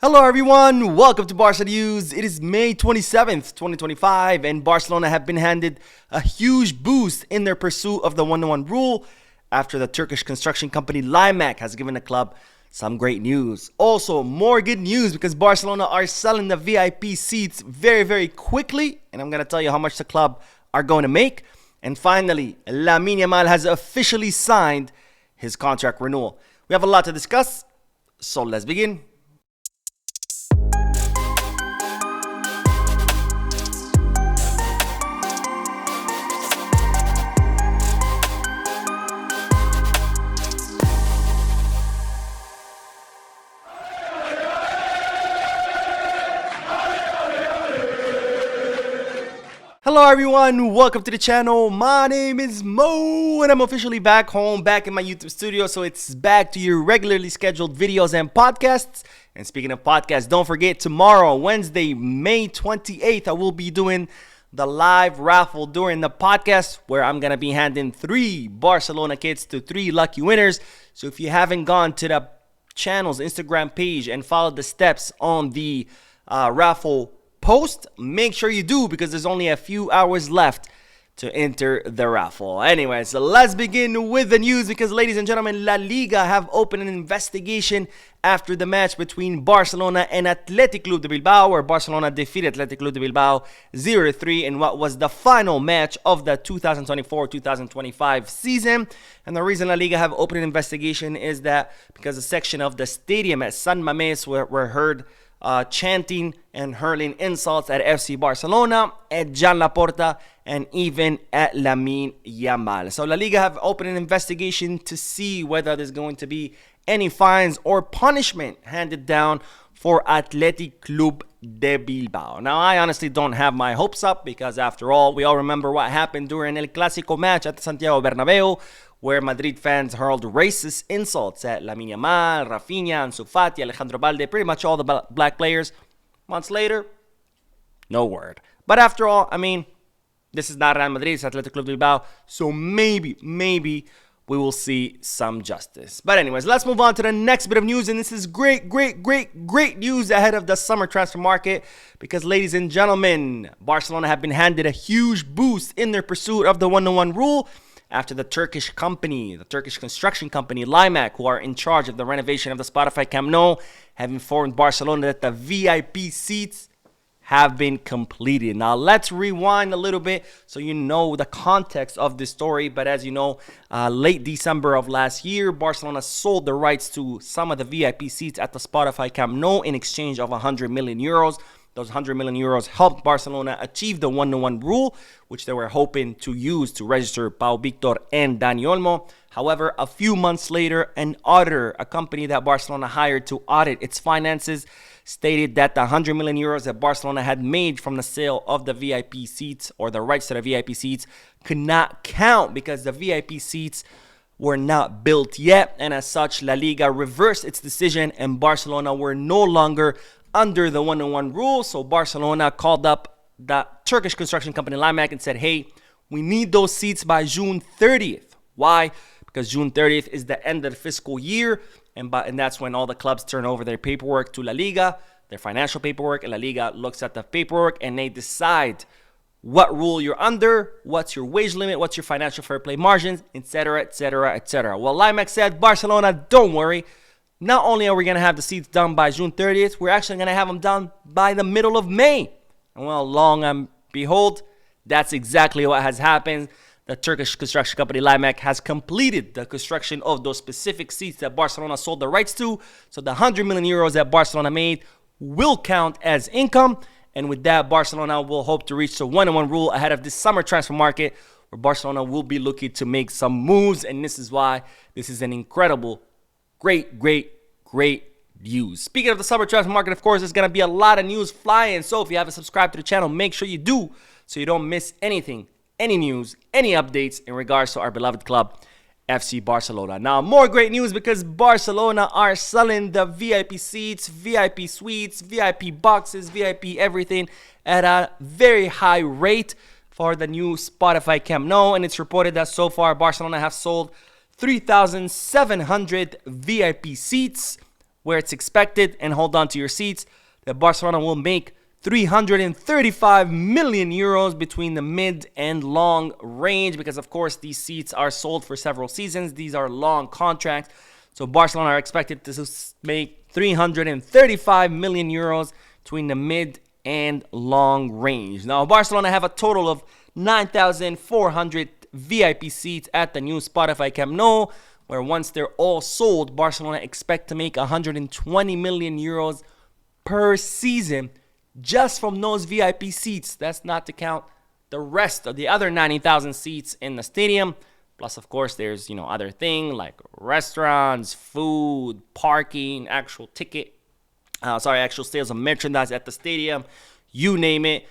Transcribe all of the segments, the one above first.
Hello everyone, welcome to Barca News. It is May 27th, 2025, and Barcelona have been handed a huge boost in their pursuit of the 1-1 rule after the Turkish construction company Limac has given the club some great news. Also, more good news because Barcelona are selling the VIP seats very quickly, and I'm going to tell you how much the club are going to make. And finally, Lamine Yamal has officially signed his contract renewal. We have a lot to discuss, so let's begin. Hello everyone, welcome to the channel. My name is Mo and I'm officially back home, back in my YouTube studio. So it's back to your regularly scheduled videos and podcasts. And speaking of podcasts, don't forget tomorrow, Wednesday, May 28th, I will be doing the live raffle during the podcast where I'm going to be handing 3 Barcelona kits to 3 lucky winners. So if you haven't gone to the channel's Instagram page and followed the steps on the raffle post, make sure you do because there's only a few hours left to enter the raffle. Anyway, so let's begin with the news because, ladies and gentlemen, La Liga have opened an investigation after the match between Barcelona and Athletic Club de Bilbao, where Barcelona defeated Athletic Club de Bilbao 0-3 in what was the final match of the 2024-2025 season. And the reason La Liga have opened an investigation is that because a section of the stadium at San Mamés were heard chanting and hurling insults at FC Barcelona, at Jan Laporta, and even at Lamine Yamal. So La Liga have opened an investigation to see whether there's going to be any fines or punishment handed down for Athletic Club de Bilbao. Now, I honestly don't have my hopes up because, after all, we all remember what happened during El Clásico match at the Santiago Bernabeu, where Madrid fans hurled racist insults at Lamine Yamal, Rafinha, Ansu Fati, Alejandro Balde, pretty much all the black players. Months later, no word. But after all, I mean, this is not Real Madrid, it's Athletic Club de Bilbao, so maybe we will see some justice. But anyways, let's move on to the next bit of news, and this is great news ahead of the summer transfer market because, ladies and gentlemen, Barcelona have been handed a huge boost in their pursuit of the 1-1 rule after the Turkish construction company Limac, who are in charge of the renovation of the Spotify Camp Nou, have informed Barcelona that the VIP seats have been completed. Now, let's rewind a little bit so you know the context of this story. But as you know, late December of last year, Barcelona sold the rights to some of the VIP seats at the Spotify Camp Nou in exchange of 100 million euros. Those 100 million euros helped Barcelona achieve the 1-1 rule, which they were hoping to use to register Pau Victor and Dani Olmo. However, a few months later, an auditor, a company that Barcelona hired to audit its finances, stated that the 100 million euros that Barcelona had made from the sale of the VIP seats, or the rights to the VIP seats, could not count because the VIP seats were not built yet. And as such, La Liga reversed its decision and Barcelona were no longer under the 1-1 rule. So Barcelona called up the Turkish construction company Limac and said, hey, we need those seats by June 30th. Why? Because June 30th is the end of the fiscal year, and that's when all the clubs turn over their paperwork to La Liga, their financial paperwork, and La Liga looks at the paperwork and they decide what rule you're under, what's your wage limit, what's your financial fair play margins, etc. Well, Limac said, Barcelona, don't worry. Not only are we going to have the seats done by June 30th, we're actually going to have them done by the middle of May. And well, long and behold, that's exactly what has happened. The Turkish construction company Limac has completed the construction of those specific seats that Barcelona sold the rights to. So the 100 million euros that Barcelona made will count as income. And with that, Barcelona will hope to reach the 1-1 rule ahead of this summer transfer market, where Barcelona will be looking to make some moves. And this is why this is an incredible, great news. Speaking of the summer transfer market, of course, there's going to be a lot of news flying. So if you haven't subscribed to the channel, make sure you do so you don't miss anything, any news, any updates in regards to our beloved club, FC Barcelona. Now, more great news because Barcelona are selling the VIP seats, VIP suites, VIP boxes, VIP everything at a very high rate for the new Spotify Camp Nou. And it's reported that so far Barcelona have sold 3,700 VIP seats, where it's expected, and hold on to your seats, that Barcelona will make 335 million euros between the mid and long range, because of course these seats are sold for several seasons. These are long contracts. So Barcelona are expected to make 335 million euros between the mid and long range. Now Barcelona have a total of 9,400 VIP seats at the new Spotify Camp Nou, where once they're all sold, Barcelona expect to make 120 million euros per season just from those VIP seats. That's not to count the rest of the other 90,000 seats in the stadium. Plus, of course, there's, other things like restaurants, food, parking, actual sales of merchandise at the stadium, you name it.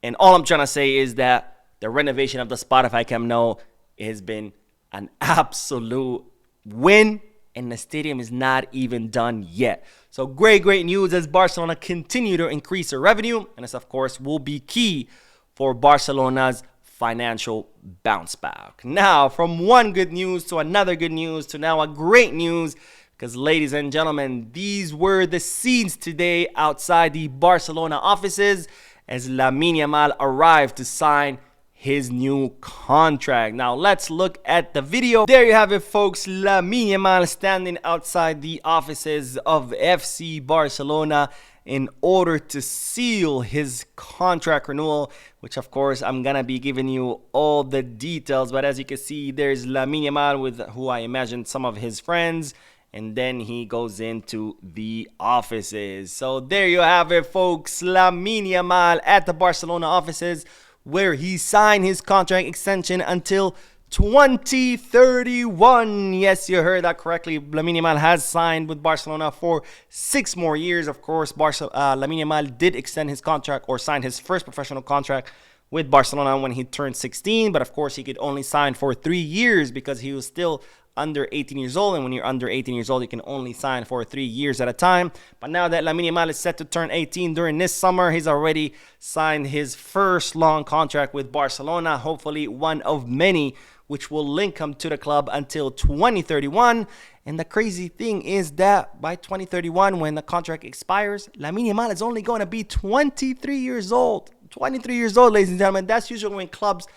And all I'm trying to say is that the renovation of the Spotify Camp Nou has been an absolute win, and the stadium is not even done yet. So great news as Barcelona continue to increase their revenue, and this, of course, will be key for Barcelona's financial bounce back. Now, from one good news to another good news to now a great news, because ladies and gentlemen, these were the scenes today outside the Barcelona offices as Lamine Yamal arrived to sign his new contract. Now let's look at the video. There you have it, folks. Lamine Yamal standing outside the offices of FC Barcelona in order to seal his contract renewal, which of course I'm gonna be giving you all the details. But as you can see, there's Lamine Yamal with who I imagine some of his friends, and then he goes into the offices. So there you have it, folks. Lamine Yamal at the Barcelona offices, where he signed his contract extension until 2031. Yes, you heard that correctly. Lamine Yamal has signed with Barcelona for 6 more years. Of course, Lamine Yamal did extend his contract, or signed his first professional contract with Barcelona when he turned 16. But of course, he could only sign for 3 years because he was still under 18 years old, and when you're under 18 years old, you can only sign for 3 years at a time. But now that Lamine Yamal is set to turn 18 during this summer, he's already signed his first long contract with Barcelona, hopefully one of many, which will link him to the club until 2031. And the crazy thing is that by 2031, when the contract expires, Lamine Yamal is only going to be 23 years old. 23 years old, ladies and gentlemen. That's usually when clubs,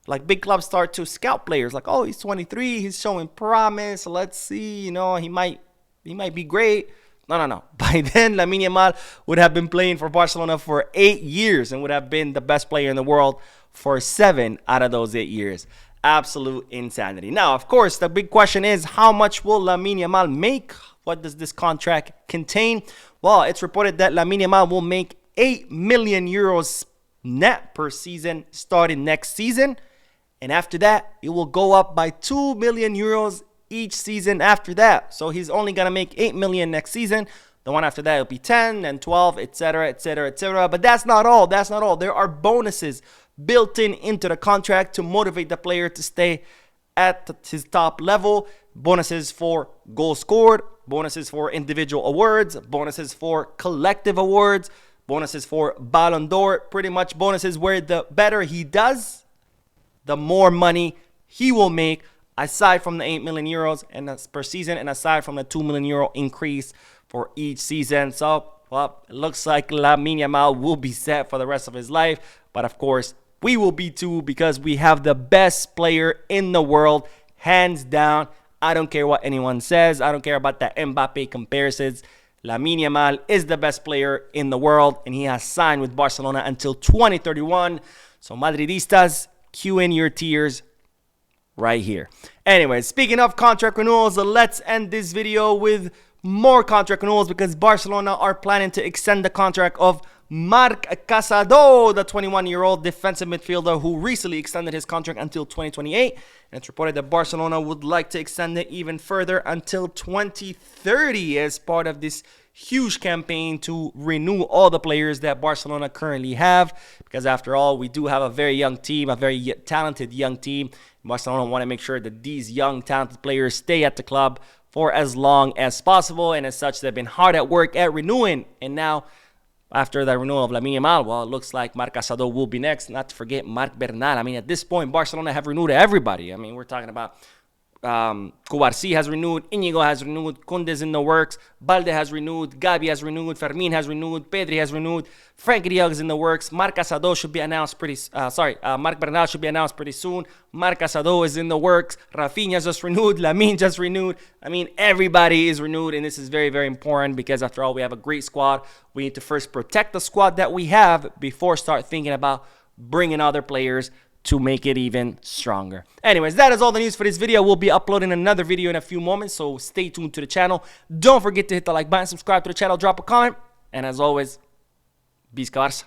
like big clubs, start to scout players. Like, oh, he's 23, he's showing promise. Let's see, he might be great. No. By then, Lamine Yamal would have been playing for Barcelona for 8 years and would have been the best player in the world for 7 out of those 8 years. Absolute insanity. Now, of course, the big question is, how much will Lamine Yamal make? What does this contract contain? Well, it's reported that Lamine Yamal will make 8 million euros net per season starting next season. And after that, it will go up by 2 million euros each season after that. So he's only going to make 8 million next season. The one after that will be 10 and 12, etc., etc., etc. But that's not all. That's not all. There are bonuses built into the contract to motivate the player to stay at his top level. Bonuses for goals scored, bonuses for individual awards, bonuses for collective awards, bonuses for Ballon d'Or. Pretty much bonuses where the better he does, the more money he will make, aside from the 8 million euros and that's per season, and aside from the 2 million euro increase for each season. So, well, it looks like Lamine Yamal will be set for the rest of his life. But of course, we will be too, because we have the best player in the world, hands down. I don't care what anyone says. I don't care about the Mbappe comparisons. Lamine Yamal is the best player in the world, and he has signed with Barcelona until 2031. So, Madridistas, cue in your tears right here. Anyway, speaking of contract renewals, let's end this video with more contract renewals, because Barcelona are planning to extend the contract of Marc Casado, the 21-year-old defensive midfielder who recently extended his contract until 2028. And it's reported that Barcelona would like to extend it even further until 2030 as part of this huge campaign to renew all the players that Barcelona currently have, because after all, we do have a very young team, a very talented young team. Barcelona want to make sure that these young talented players stay at the club for as long as possible, and as such, they've been hard at work at renewing. And now, after the renewal of Lamine Yamal, well, it looks like Marc Casado will be next. Not to forget Marc Bernal. I mean, at this point, Barcelona have renewed everybody. I mean, we're talking about Cubarsí has renewed, Íñigo has renewed, Kunde's in the works, Balde has renewed, Gabi has renewed, Fermin has renewed, Pedri has renewed, Frankie de Jong is in the works, Marc Casado should be announced Marc Bernal should be announced pretty soon, Marc Casado is in the works, Rafinha just renewed, Lamine just renewed. I mean, everybody is renewed, and this is very, very important because after all, we have a great squad. We need to first protect the squad that we have before start thinking about bringing other players to make it even stronger. Anyways, that is all the news for this video. We'll be uploading another video in a few moments, so stay tuned to the channel. Don't forget to hit the like button, subscribe to the channel, drop a comment, and as always, Visca Barça.